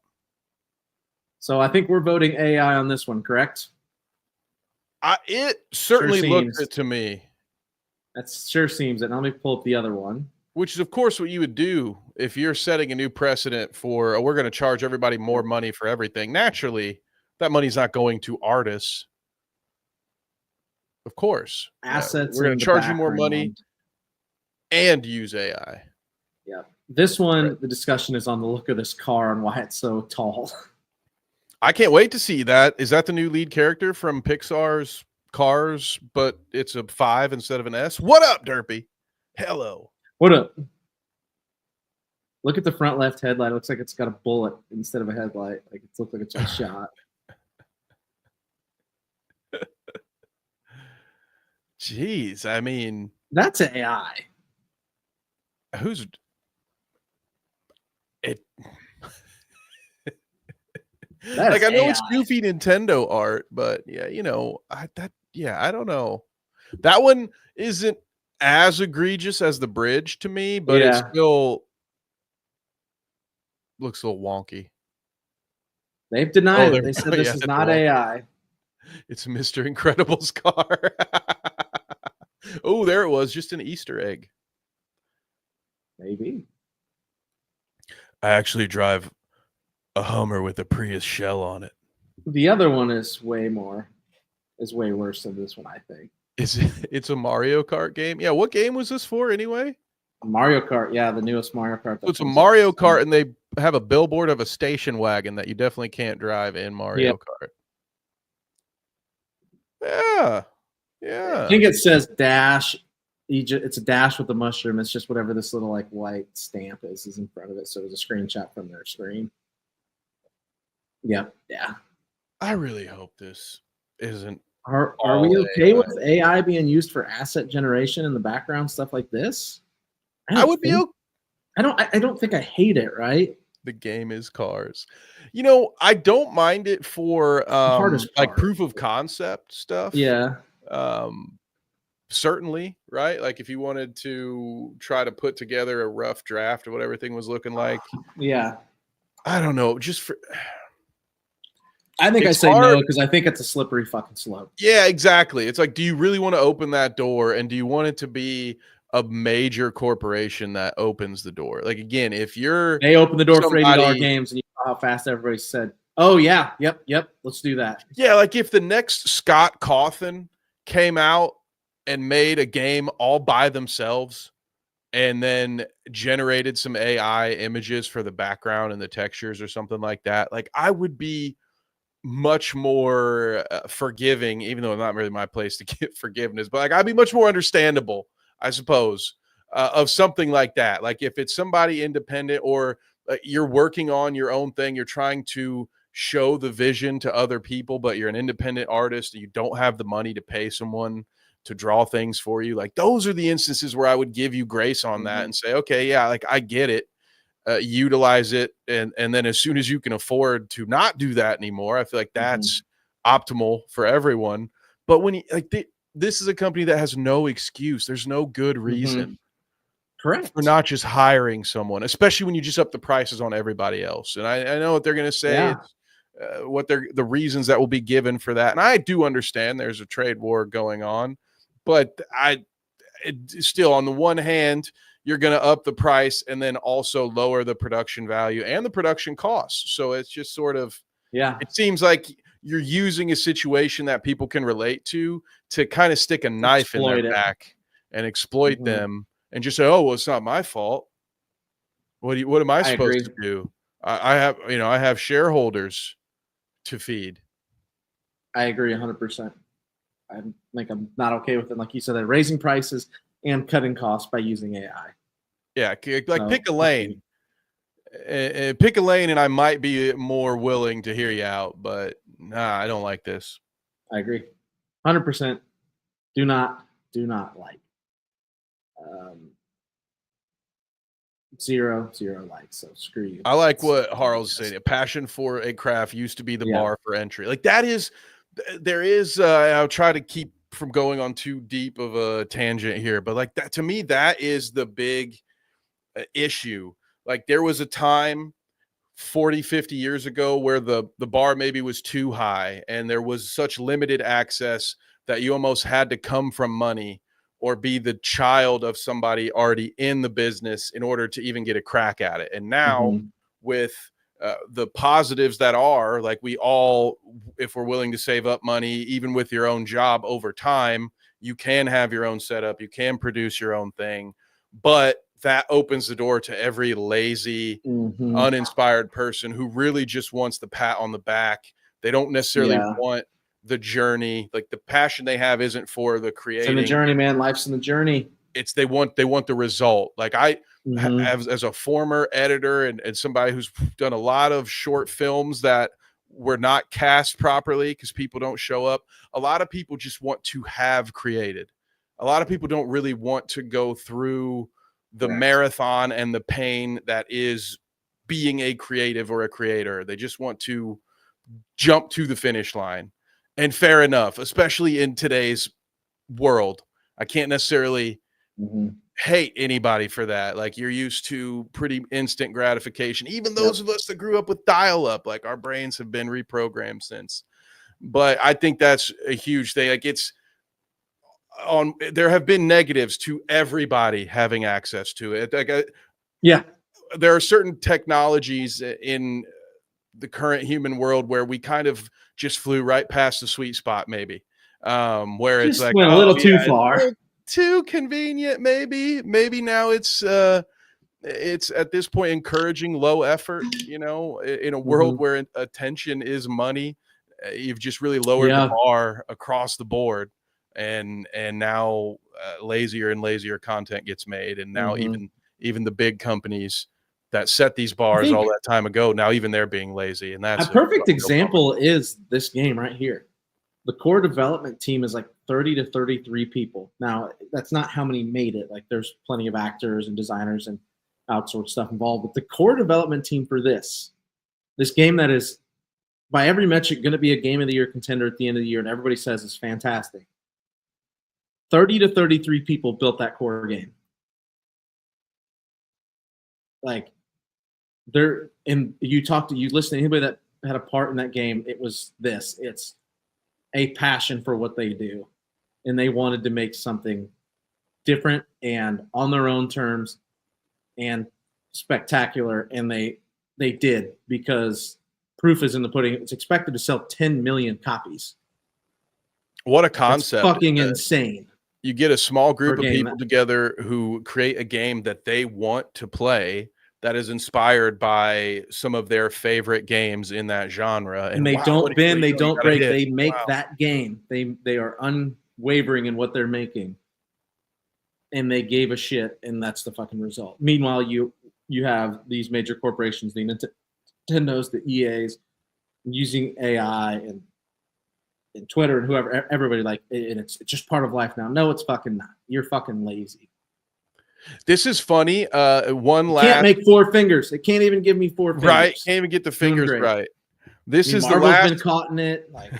So I think we're voting AI on this one, correct? It certainly looks it to me. That sure seems it. Now let me pull up the other one. Which is, of course, what you would do if you're setting a new precedent for, we're going to charge everybody more money for everything. Naturally, that money's not going to artists. Of course. Assets. We're going to charge you more money and use AI. Yeah. This one, the discussion is on the look of this car and why it's so tall. I can't wait to see that. Is that the new lead character from Pixar's Cars, but it's a 5 instead of an S? What up, Derpy? Hello. What up? Look at the front left headlight. It looks like it's got a bullet instead of a headlight. Like it looks like it's a shot. Jeez, I mean, that's AI. who's it? That's Like, I know AI. it's goofy Nintendo art, but yeah, I don't know. That one isn't as egregious as the bridge to me, but it Yeah. still looks a little wonky. They've denied it. They said this yeah, is it's not wonky. AI. It's Mr. Incredible's car. Oh, there it was, just an Easter egg. Maybe. I actually drive a Hummer with a Prius shell on it. The other one is way worse than this one, I think. It's a Mario Kart game? Yeah, what game was this for anyway? Mario Kart, yeah, the newest Mario Kart. So it's a Mario Kart, and they have a billboard of a station wagon that you definitely can't drive in Mario Kart. Yeah. I think it says dash. It's a dash with a mushroom. It's just whatever this little like white stamp is in front of it. So it was a screenshot from their screen. Yep. Yeah. I really hope this isn't. Are we okay with AI being used for asset generation in the background, stuff like this? I would be. I don't think I hate it. Right. The game is cars. I don't mind it for like proof of concept stuff. Yeah. Certainly, right? Like if you wanted to try to put together a rough draft of what everything was looking like. Yeah. I don't know. Just for. I think I say no because I think it's a slippery fucking slope. Yeah, exactly. It's like, do you really want to open that door, and do you want it to be a major corporation that opens the door? Like again, if they open the door for $80 games, and you know how fast everybody said, "Oh yeah, yep, let's do that." Yeah, like if the next Scott Cawthon came out and made a game all by themselves, and then generated some AI images for the background and the textures or something like that, like I would be much more forgiving, even though it's not really my place to get forgiveness, but like I'd be much more understandable, I suppose, of something like that. Like if it's somebody independent, or you're working on your own thing, you're trying to show the vision to other people, but you're an independent artist and you don't have the money to pay someone to draw things for you. Like those are the instances where I would give you grace on that and say, okay, yeah, like I get it. Utilize it, and then as soon as you can afford to not do that anymore, I feel like that's optimal for everyone. But when you this is a company that has no excuse, there's no good reason correct for not just hiring someone, especially when you just up the prices on everybody else. And I know what they're going to say, what the reasons that will be given for that, and I do understand there's a trade war going on, but still, on the one hand, you're going to up the price and then also lower the production value and the production costs. So it's just sort of, it seems like you're using a situation that people can relate to kind of stick a knife in their back and exploit them and just say, oh, well, it's not my fault. What am I supposed to do? I have shareholders to feed. I agree 100%. I think I'm not okay with it. Like you said, they're raising prices and cutting costs by using AI. Yeah, like pick a lane. Pick a lane, and I might be more willing to hear you out. But nah, I don't like this. I agree, 100%. Do not like. Zero likes. So screw you. I like what Harl's saying. A passion for a craft used to be the bar for entry. Like that is. There is. I'll try to keep from going on too deep of a tangent here, but like that to me, that is the big issue. Like there was a time 40-50 years ago where the bar maybe was too high and there was such limited access that you almost had to come from money or be the child of somebody already in the business in order to even get a crack at it. And now with the positives that are like we all, if we're willing to save up money, even with your own job over time, you can have your own setup, you can produce your own thing, but that opens the door to every lazy, uninspired person who really just wants the pat on the back. They don't necessarily want the journey. Like the passion they have isn't for the creating. It's in the journey, man. Life's in the journey. It's they want the result. Like I as a former editor and somebody who's done a lot of short films that were not cast properly because people don't show up. A lot of people just want to have created. A lot of people don't really want to go through the marathon and the pain that is being a creative or a creator. They just want to jump to the finish line. And fair enough, especially in today's world. I can't necessarily hate anybody for that. Like, you're used to pretty instant gratification. Even those of us that grew up with dial-up, like, our brains have been reprogrammed since. But I think that's a huge thing. Like, there have been negatives to everybody having access to it. Like, there are certain technologies in the current human world where we kind of just flew right past the sweet spot, maybe. Where Just it's like, went a little too far, too convenient. Maybe now it's at this point encouraging low effort. In a world where attention is money, you've just really lowered the bar across the board, and now lazier and lazier content gets made, and now even the big companies that set these bars all that time ago, now even they're being lazy. And that's a perfect example is this game right here. The core development team is like 30 to 33 people. Now, that's not how many made it. Like, there's plenty of actors and designers and outsourced stuff involved. But the core development team for this game that is, by every metric, going to be a Game of the Year contender at the end of the year, and everybody says it's fantastic. 30 to 33 people built that core game. Like, you listen to anybody that had a part in that game, it was this. It's a passion for what they do, and they wanted to make something different and on their own terms and spectacular, and they did, because proof is in the pudding. It's expected to sell 10 million copies. What a concept. It's fucking insane. You get a small group of people together who create a game that they want to play, that is inspired by some of their favorite games in that genre. And they don't bend, they don't break. They make that game. They are unwavering in what they're making. And they gave a shit, and that's the fucking result. Meanwhile, you have these major corporations, the Nintendos, the EAs, using AI and Twitter and whoever, everybody, like, and it's just part of life now. No, it's fucking not. You're fucking lazy. This is funny. Can't make four fingers. It can't even give me four fingers. Right. Can't even get the fingers right. This is Marvel's the last. Been caught in it. Like.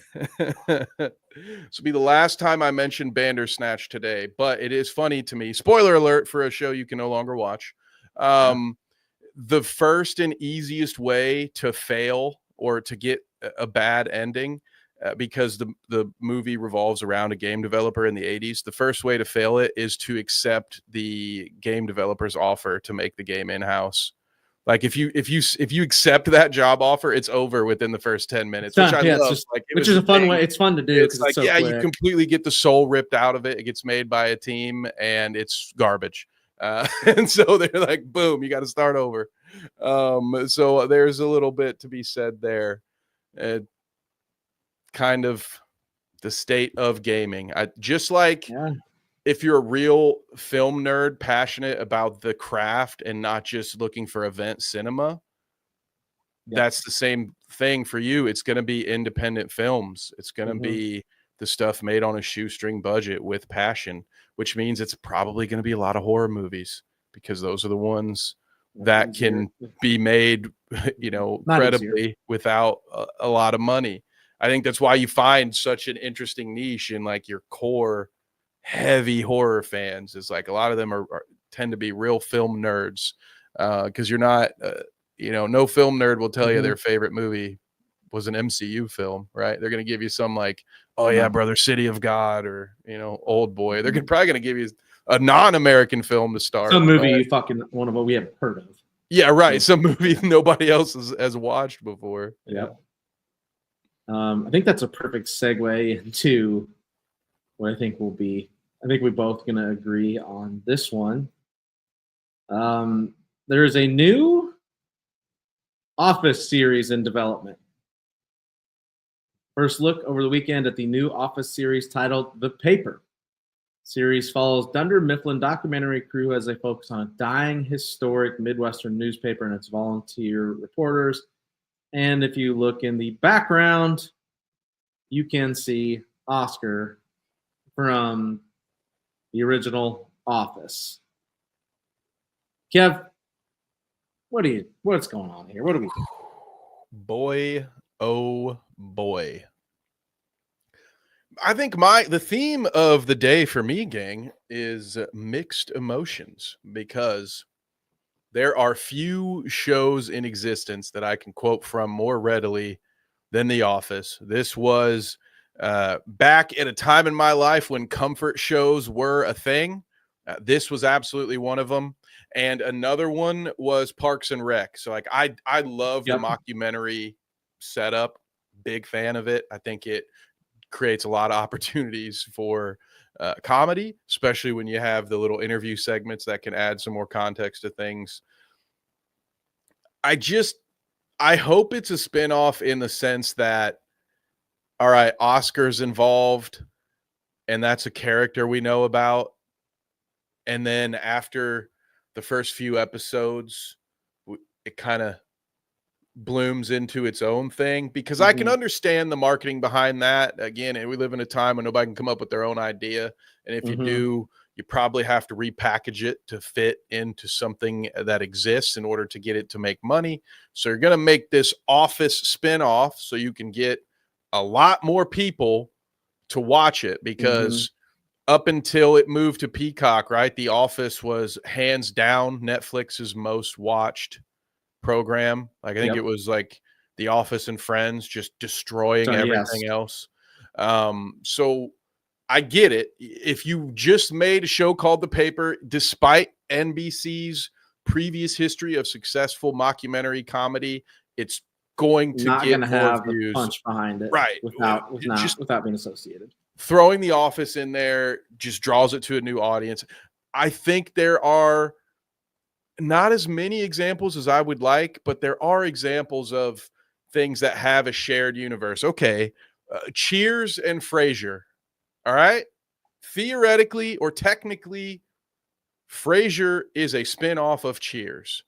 This will be the last time I mention Bandersnatch today, but it is funny to me. Spoiler alert for a show you can no longer watch. The first and easiest way to fail or to get a bad ending, because the movie revolves around a game developer in the 80s. The first way to fail it is to accept the game developer's offer to make the game in-house. Like, if you accept that job offer, it's over within the first 10 minutes, which I love. Which is a fun way. It's fun to do. It's like, you completely get the soul ripped out of it. It gets made by a team, and it's garbage. And so they're like, boom, you got to start over. So there's a little bit to be said there. Kind of the state of gaming. If you're a real film nerd, passionate about the craft and not just looking for event cinema, that's the same thing for you. It's going to be independent films. It's going to be the stuff made on a shoestring budget with passion, which means it's probably going to be a lot of horror movies, because those are the ones that can be made, credibly without a lot of money. I think that's why you find such an interesting niche in, like, your core heavy horror fans. Is like, a lot of them tend to be real film nerds, because you're not, no film nerd will tell you their favorite movie was an MCU film, right? They're going to give you some like, oh yeah, brother, City of God, or Old Boy. They're probably going to give you a non-American film to start. Some movie you fucking one of what we haven't heard of. Yeah, right. Some movie nobody else has watched before. Yeah. I think that's a perfect segue into what I think will be. I think we're both going to agree on this one. There is a new Office series in development. First look over the weekend at the new Office series titled The Paper. Series follows Dunder Mifflin documentary crew as they focus on a dying historic Midwestern newspaper and its volunteer reporters. And if you look in the background, you can see Oscar from the original Office. Kev, what's going on here? What do we think? Boy, oh boy. I think the theme of the day for me, gang, is mixed emotions, because there are few shows in existence that I can quote from more readily than The Office. This was back at a time in my life when comfort shows were a thing. This was absolutely one of them. And another one was Parks and Rec. So like I love the mockumentary setup. Big fan of it. I think it creates a lot of opportunities for comedy, especially when you have the little interview segments that can add some more context to things. I hope it's a spinoff in the sense that, all right, Oscar's involved, and that's a character we know about. And then after the first few episodes, it kind of blooms into its own thing, because I can understand the marketing behind that. Again, we live in a time when nobody can come up with their own idea. And if you do, you probably have to repackage it to fit into something that exists in order to get it to make money. So you're going to make this Office spinoff so you can get a lot more people to watch it, because up until it moved to Peacock, right, The Office was hands down Netflix's most watched program. Like I think it was like The Office and Friends just destroying everything else. So I get it. If you just made a show called The Paper, despite NBC's previous history of successful mockumentary comedy, it's going to not get gonna more have views. a punch behind it, right? Without being associated. Throwing The Office in there just draws it to a new audience. I think there are not as many examples as I would like, but there are examples of things that have a shared universe. Okay, Cheers and Frasier. All right, theoretically or technically, Frasier is a spin-off of Cheers.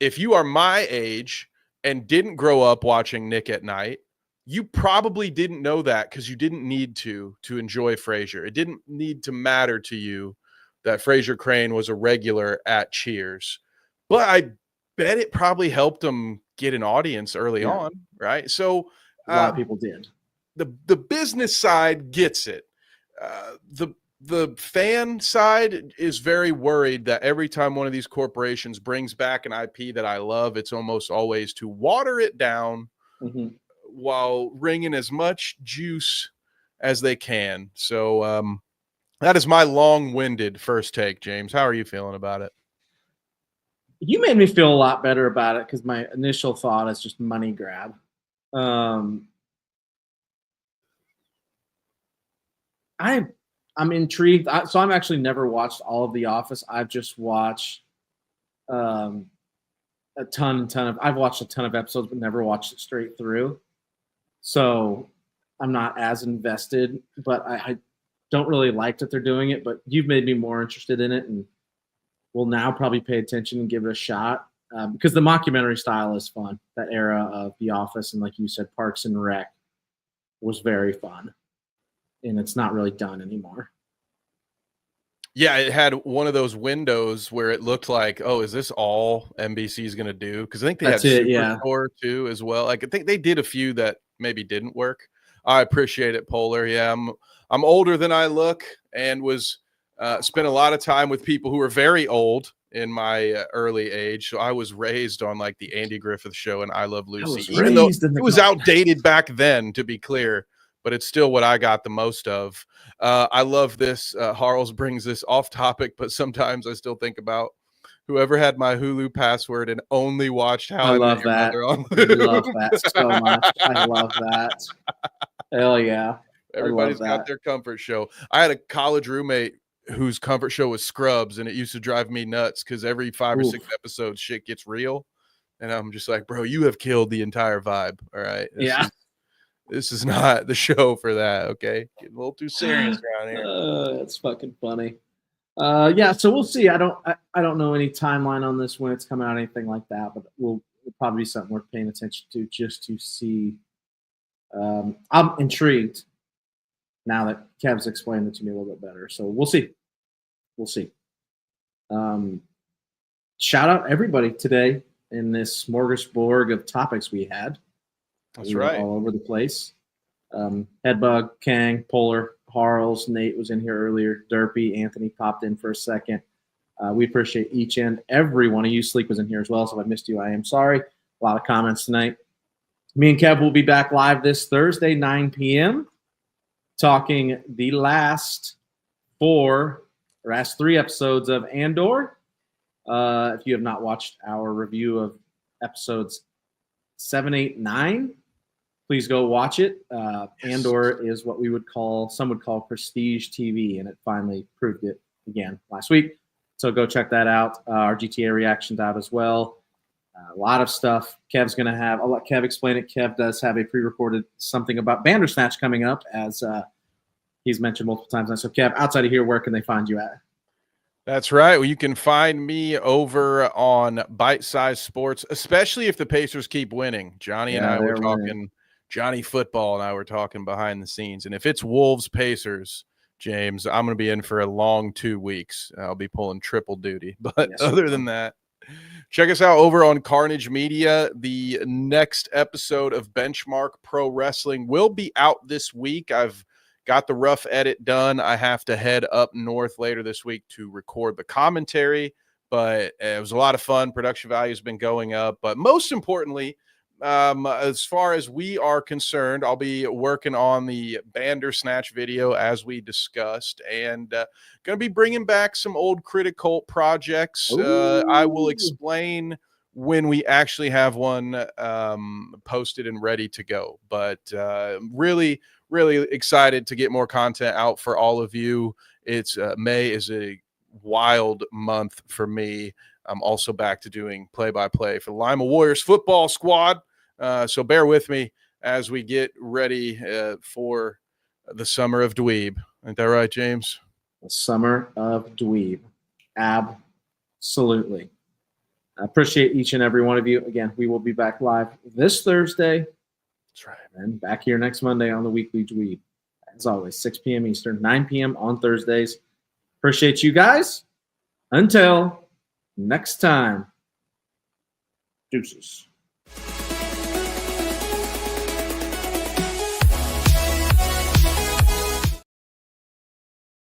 If you are my age and didn't grow up watching Nick at Night, you probably didn't know that, because you didn't need to enjoy Frasier. It didn't need to matter to you that Frasier Crane was a regular at Cheers. But I bet it probably helped him get an audience early on, right? So a lot of people did. The business side gets it. The fan side is very worried that every time one of these corporations brings back an IP that I love, it's almost always to water it down while wringing as much juice as they can. So that is my long-winded first take, James. How are you feeling about it? You made me feel a lot better about it, because my initial thought is just money grab. I'm intrigued. So I'm actually never watched all of The Office. I've just watched I've watched a ton of episodes, but never watched it straight through. So I'm not as invested, but I don't really like that they're doing it. But you've made me more interested in it, and will now probably pay attention and give it a shot, because the mockumentary style is fun. That era of The Office and, like you said, Parks and Rec was very fun, and it's not really done anymore. Yeah, it had one of those windows where it looked like, oh, is this all NBC is going to do? Because I think they had Superstore too as well. Like I think they did a few that maybe didn't work. I appreciate it, Polar. Yeah, I'm older than I look, and was spent a lot of time with people who were very old in my early age. So I was raised on like the Andy Griffith Show and I Love Lucy, even though it was outdated back then, to be clear, but it's still what I got the most of. I love this. Harles brings this off topic, but sometimes I still think about whoever had my Hulu password and only watched How I Met Your Mother on Hulu. I love that so much. I love that. Hell yeah. Everybody's got their comfort show. I had a college roommate whose comfort show was Scrubs, and it used to drive me nuts because every 5 or 6 episodes shit gets real, and I'm just like, bro, you have killed the entire vibe. All right, this is not the show for that. Okay, getting a little too serious around here. That's fucking funny. So we'll see. I don't know any timeline on this, when it's coming out, anything like that, but it'll probably be something worth paying attention to, just to see. I'm intrigued now that Kev's explained it to me a little bit better. So we'll see. shout out everybody today in this smorgasbord of topics we had. That's We were right. all over the place. Headbug, Kang, Polar, Harles, Nate was in here earlier. Derpy, Anthony popped in for a second. We appreciate each and every one of you. Sleek was in here as well, so if I missed you, I am sorry. A lot of comments tonight. Me and Kev will be back live this Thursday, 9 p.m., talking the last 3 episodes of Andor. If you have not watched our review of episodes 7, 8, 9, please go watch it. Andor is what some would call prestige TV, and it finally proved it again last week. So go check that out. Our GTA reaction's out as well. A lot of stuff Kev's going to have. I'll let Kev explain it. Kev does have a pre-recorded something about Bandersnatch coming up, as he's mentioned multiple times now. So Kev, outside of here, where can they find you at? That's right. Well, you can find me over on Bite Size Sports, especially if the Pacers keep winning. Johnny and I were talking, Johnny Football and I were talking behind the scenes. And if it's Wolves Pacers, James, I'm going to be in for a long 2 weeks. I'll be pulling triple duty. But Yes, other than that, check us out over on Carnage Media. The next episode of Benchmark Pro Wrestling will be out this week. I've got the rough edit done. I have to head up north later this week to record the commentary, but it was a lot of fun. Production value has been going up. But most importantly, as far as we are concerned, I'll be working on the Bandersnatch video as we discussed, and going to be bringing back some old Critical projects. I will explain when we actually have one posted and ready to go. But really excited to get more content out for all of you. It's May is a wild month for me. I'm also back to doing play-by-play for the Lima Warriors football squad. So bear with me as we get ready for the summer of dweeb. Ain't that right, James? The summer of dweeb. Absolutely. I appreciate each and every one of you. Again, we will be back live this Thursday. That's right. And back here next Monday on the Weekly Dweeb. As always, 6 p.m. Eastern, 9 p.m. on Thursdays. Appreciate you guys. Until next time. Deuces.